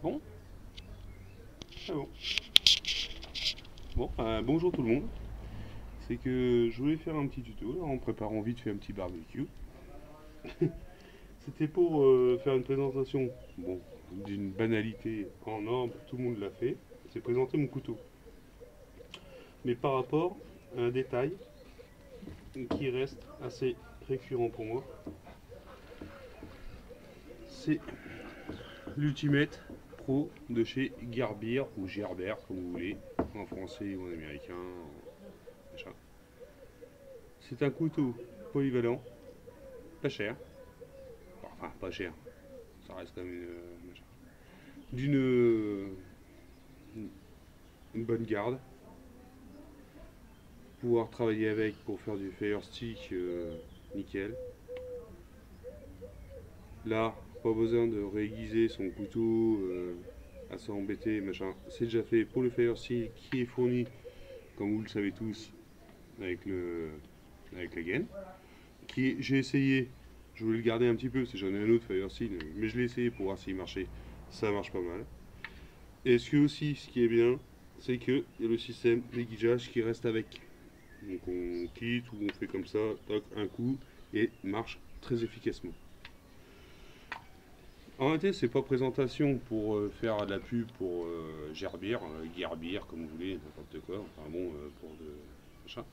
Bon, c'est bon. Bon, bonjour tout le monde. C'est que je voulais faire un petit tuto là, en préparant vite fait un petit barbecue. C'était pour faire une présentation, bon, d'une banalité en or, tout le monde l'a fait. C'est présenter mon couteau. Mais par rapport à un détail qui reste assez récurrent pour moi, c'est l'Ultimate Pro de chez Gearbest ou Gerber, comme vous voulez, en français ou en américain, machin. C'est un couteau polyvalent, pas cher, enfin pas cher, ça reste quand même d'une une bonne garde. Pouvoir travailler avec pour faire du fire stick, nickel. Là, pas besoin de réaiguiser son couteau à s'embêter, machin. C'est déjà fait pour le fire stick qui est fourni, comme vous le savez tous, avec la gaine. J'ai essayé, je voulais le garder un petit peu, parce que j'en ai un autre fire stick, mais je l'ai essayé pour voir s'il marchait. Ça marche pas mal. Et ce qui est bien, c'est qu'il y a le système d'aiguisage qui reste avec. Donc on quitte ou on fait comme ça, toc, un coup, et marche très efficacement. En réalité, c'est pas présentation pour faire de la pub pour Gerbière, Guerbière, comme vous voulez, n'importe quoi, enfin bon, pour de machin.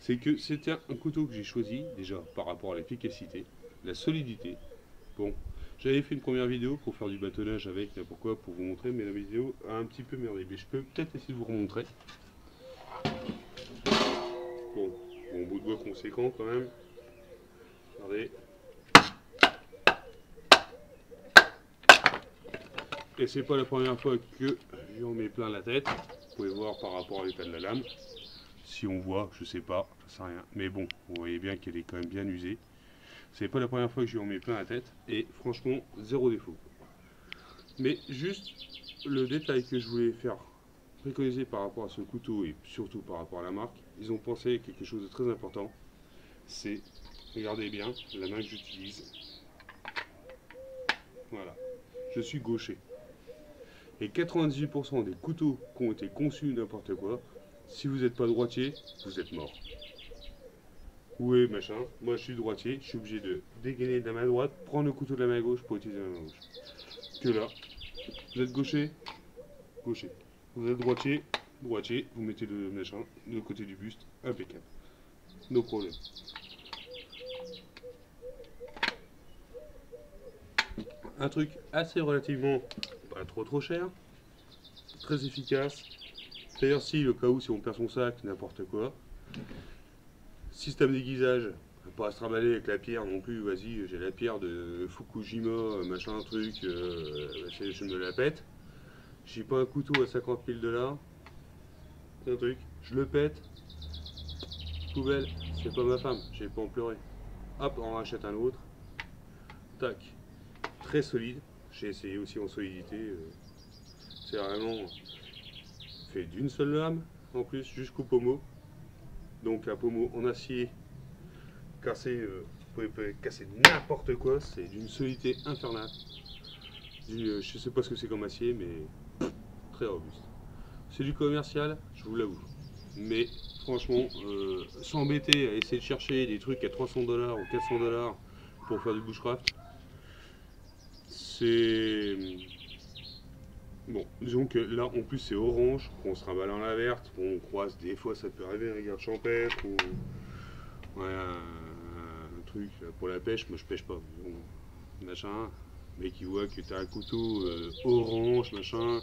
C'est que c'était un couteau que j'ai choisi, déjà par rapport à l'efficacité, la solidité. Bon, j'avais fait une première vidéo pour faire du bâtonnage avec, pourquoi, pour vous montrer, mais la vidéo a un petit peu merdé. Mais je peux peut-être essayer de vous remontrer. Bon, bon bout de bois conséquent quand même. Regardez. Et c'est pas la première fois que j'en mets plein la tête. Vous pouvez voir par rapport à l'état de la lame. Si on voit, je sais pas, ça sert à rien. Mais bon, vous voyez bien qu'elle est quand même bien usée. C'est pas la première fois que je lui en mets plein la tête. Et franchement, zéro défaut. Mais juste le détail que je voulais faire préconiser par rapport à ce couteau et surtout par rapport à la marque, ils ont pensé à quelque chose de très important. C'est, regardez bien, la main que j'utilise. Voilà. Je suis gaucher. Et 98% des couteaux qui ont été conçus n'importe quoi, si vous n'êtes pas droitier, vous êtes mort. Oui, machin. Moi, je suis droitier, je suis obligé de dégainer de la main droite, prendre le couteau de la main gauche pour utiliser la main gauche. Que là, vous êtes gaucher, gaucher. Vous êtes droitier, droitier, vous mettez le machin de côté du buste, impeccable. No problème. Un truc assez relativement pas trop cher, très efficace. D'ailleurs, si le cas où si on perd son sac, n'importe quoi. Système d'aiguisage, pas à se trimballer avec la pierre non plus, vas-y, j'ai la pierre de Fukushima, machin truc, je me la pète. J'ai pas un couteau à 50 000 $, c'est un truc, je le pète, poubelle, c'est pas ma femme, j'ai pas en pleurer. Hop, on rachète un autre, tac, très solide, j'ai essayé aussi en solidité, c'est vraiment fait d'une seule lame, en plus jusqu'au pommeau, donc un pommeau en acier cassé, vous pouvez casser n'importe quoi, c'est d'une solidité infernale. Je sais pas ce que c'est comme acier, mais très robuste. C'est du commercial, je vous l'avoue. Mais franchement, s'embêter à essayer de chercher des trucs à 300 $ ou 400 $ pour faire du bushcraft, c'est... Bon, disons que là, en plus, c'est orange, on se trimballe en la verte, on croise, des fois, ça peut arriver, un garde champêtre, ou ouais, un truc pour la pêche, moi je pêche pas, bon, machin, mais qui voit que tu as un couteau orange, machin,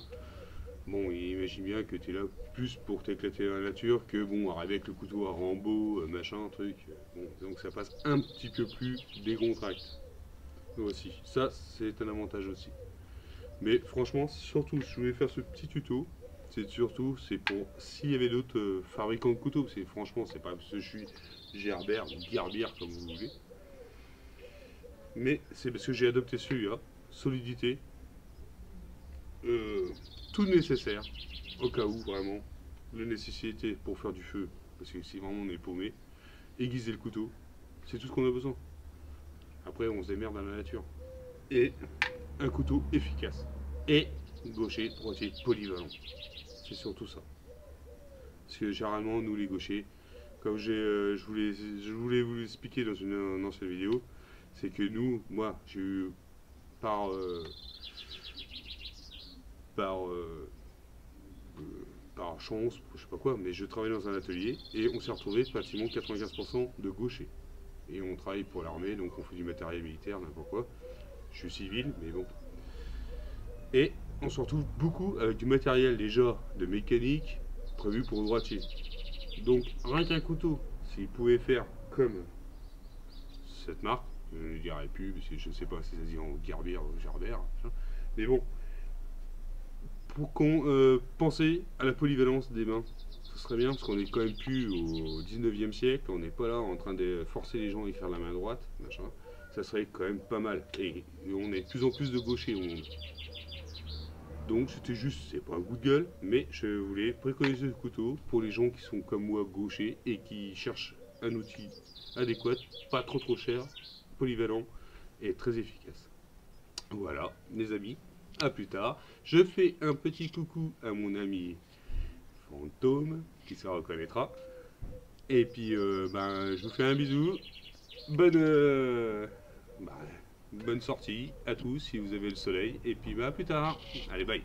bon, il imagine bien que tu es là plus pour t'éclater dans la nature que, bon, arriver avec le couteau à Rambo, machin, truc, bon, donc ça passe un petit peu plus décontracté, aussi, ça c'est un avantage aussi. Mais franchement, surtout, je voulais faire ce petit tuto, c'est pour s'il y avait d'autres fabricants de couteaux, parce que franchement, c'est pas parce que je suis Gerber ou Gerbière comme vous voulez, mais c'est parce que j'ai adopté celui-là, solidité, euh, tout nécessaire, au cas où vraiment, la nécessité pour faire du feu, parce que si vraiment on est paumé, aiguiser le couteau, c'est tout ce qu'on a besoin. Après, on se démerde dans la nature. Et un couteau efficace. Et gaucher, droitier, polyvalent. C'est surtout ça. Parce que généralement, nous les gauchers, comme je voulais vous l'expliquer dans une ancienne vidéo, c'est que nous, moi, j'ai eu par, par, par chance, je sais pas quoi, mais je travaillais dans un atelier et on s'est retrouvé pratiquement 95% de gauchers. Et on travaille pour l'armée, donc on fait du matériel militaire, n'importe quoi. Je suis civil, mais bon. Et on se retrouve beaucoup avec du matériel déjà de mécanique prévu pour le droitier. Donc rien qu'un couteau, s'il pouvait faire comme cette marque, je ne le dirai plus, parce que je ne sais pas si ça se dit en Gerber ou Gerber, mais bon, pour qu'on pensait à la polyvalence des mains, ce serait bien, parce qu'on est quand même plus au 19e siècle, on n'est pas là en train de forcer les gens à écrire la main droite, machin, ça serait quand même pas mal, et on est de plus en plus de gauchers au monde. Donc c'était juste, c'est pas un coup de gueule, mais je voulais préconiser ce couteau pour les gens qui sont comme moi gauchers et qui cherchent un outil adéquat, pas trop cher, polyvalent et très efficace. Voilà, les amis, à plus tard. Je fais un petit coucou à mon ami Fantôme, qui se reconnaîtra. Et puis, ben, je vous fais un bisou. Bonne, ben, bonne sortie à tous si vous avez le soleil. Et puis, ben, à plus tard. Allez, bye.